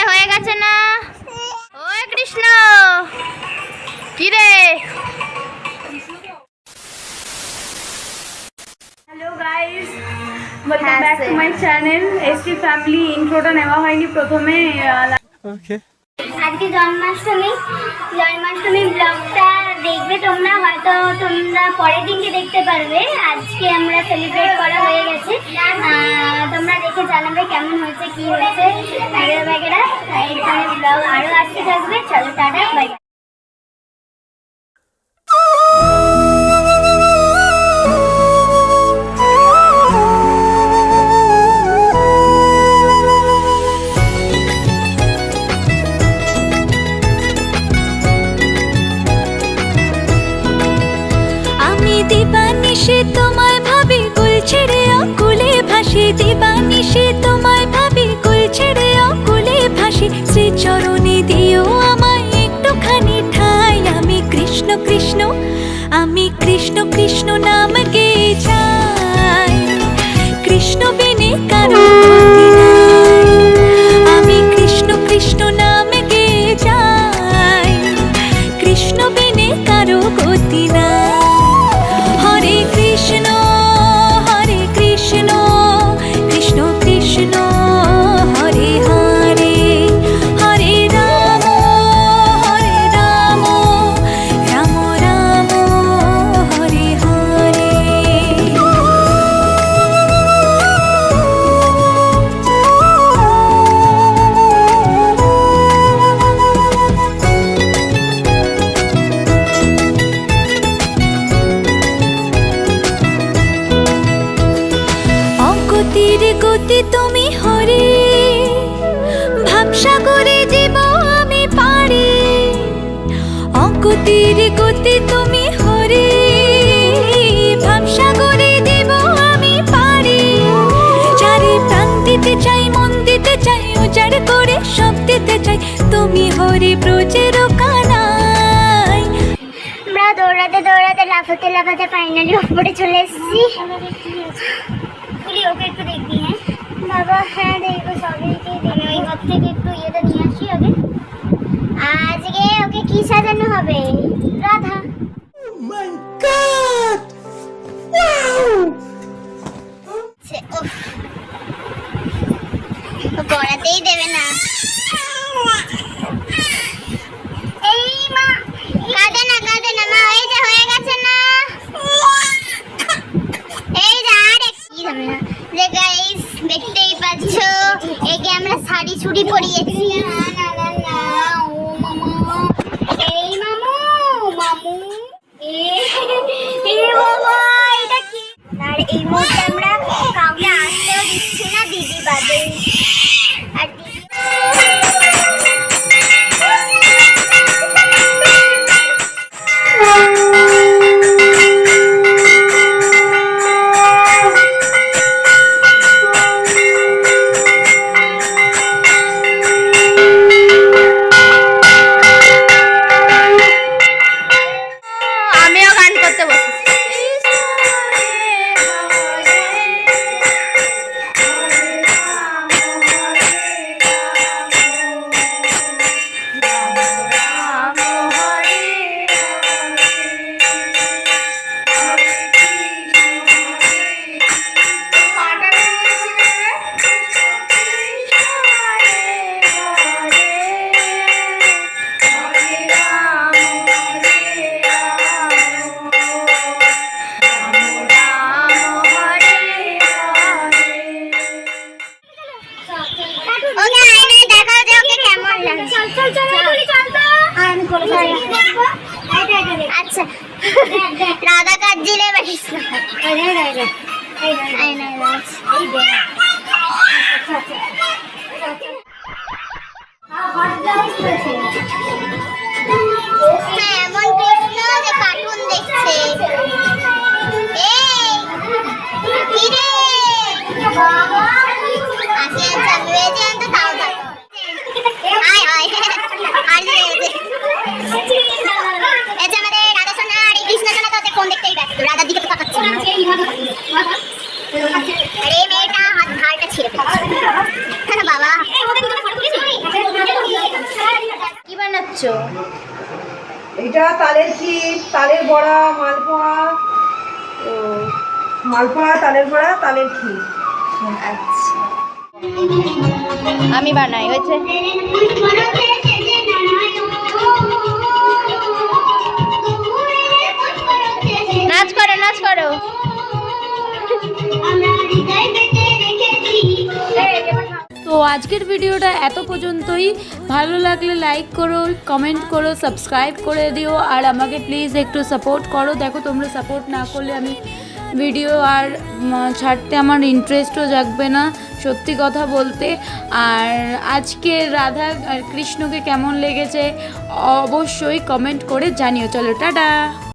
হয়ে গেছে না? ওই কৃষ্ণ কি রে? Hello guys, welcome back to my channel ST family. ইন্ট্রোটা নেওয়া হয়নি প্রথমে। ওকে, আজকে জন্মাষ্টমী ব্লগটা দেখবে তোমরা, হয়তো তোমরা পরের দিনকে দেখতে পারবে। আজকে আমরা সেলিব্রেট করা হয়ে গেছে, তোমরা দেখে জানাবে কেমন হয়েছে, কি হয়েছে বাগেরা। এখানে ব্লগ আরও আসতে থাকবে। চলো টাটা, বাই। দিবানিশে তোমায় ভাবি, কুল ছেড়ে অকুলে ভাসি। দিবানিশে তোমায় ভাবি, কুল ছেড়ে অকুলে ভাসি। শ্রীচরণে দিও আমায় একটুখানি ঠাই। আমি কৃষ্ণ কৃষ্ণ, আমি কৃষ্ণ কৃষ্ণ নাম গে চাই। কৃষ্ণ বিনে কারো গতি নাই। আমি কৃষ্ণ কৃষ্ণ নাম গে চাই। কৃষ্ণ বিনে কারো গতি নাই। হরে কৃষ্ণ কৃষ্ণ কৃষ্ণ হরে হরে, হরে রাম রাম রাম হরে হরে। অগতির গতি তুমি হরে, ভাবসাগরে জীব আমি পারি। অগতির গতি তুমি হরে, ভাবসাগরে জীব আমি পারি। চারি প্রাণ দিতে চাই, মন দিতে চাই, উজাড় করে সব দিতে চাই। তুমি হরি ব্রজের কানাই। আমরা দৌড়াতে দৌড়াতে লাফাতে লাফাতে ফাইনালি উপরে চলে এসেছি। ওকে একটু দেখবি? হ্যাঁ বাবা, হ্যাঁ দেখবো, সবাইকে দেখবো। ওই ঘর থেকে একটু ইয়েটা নিয়ে আসি ওকে। আজকে ওকে কি সাজানো হবে? রাধা। পড়াতেই দেবে না। এই মা, কাঁদে না মা, এই যে হয়ে গেছে না। এই যে আরে কি হবে না যে গাইস, দেখতেই পাচ্ছ একে আমরা শাড়ি ছুড়ি পরিয়েছি। না ও মামা, এই মামু এ বাবা, এটা কি? আর এই মুহূর্তে আমরা কাউকে আসতেও দিচ্ছি না, দিদি বাদে। আর আচ্ছা, রাধা কাজ দিলে বাড়িস না। এমন কৃষ্ণ যে কার্টুন দেখছে। রাধার দিকে তো তাকাচ্ছে না। আরে মেয়েটা হাত ঘাড়টা ছিঁড়ে ফেলেছে বাবা। কি বানাচ্ছ? এটা তালের ক্ষীর, তালের বড়া, মালপোয়া, মালপোয়া, তালের বড়া, তালের ক্ষীর। আচ্ছা, আমি বানাই, হয়েছে? নাচ করো, নাচ করো। তো আজকের ভিডিওটা এত পর্যন্তই। ভালো লাগলে লাইক করো, কমেন্ট করো, সাবস্ক্রাইব করে দিও, আর আমাকে প্লিজ একটু সাপোর্ট করো। দেখো তোমরা সাপোর্ট না করলে আমি ভিডিও আর ছাড়তে আমার ইন্টারেস্টও জাগবে না, সত্যি কথা বলতে। আর আজকে রাধা আর কৃষ্ণকে কেমন লেগেছে অবশ্যই কমেন্ট করে জানিও। চলো টাটা।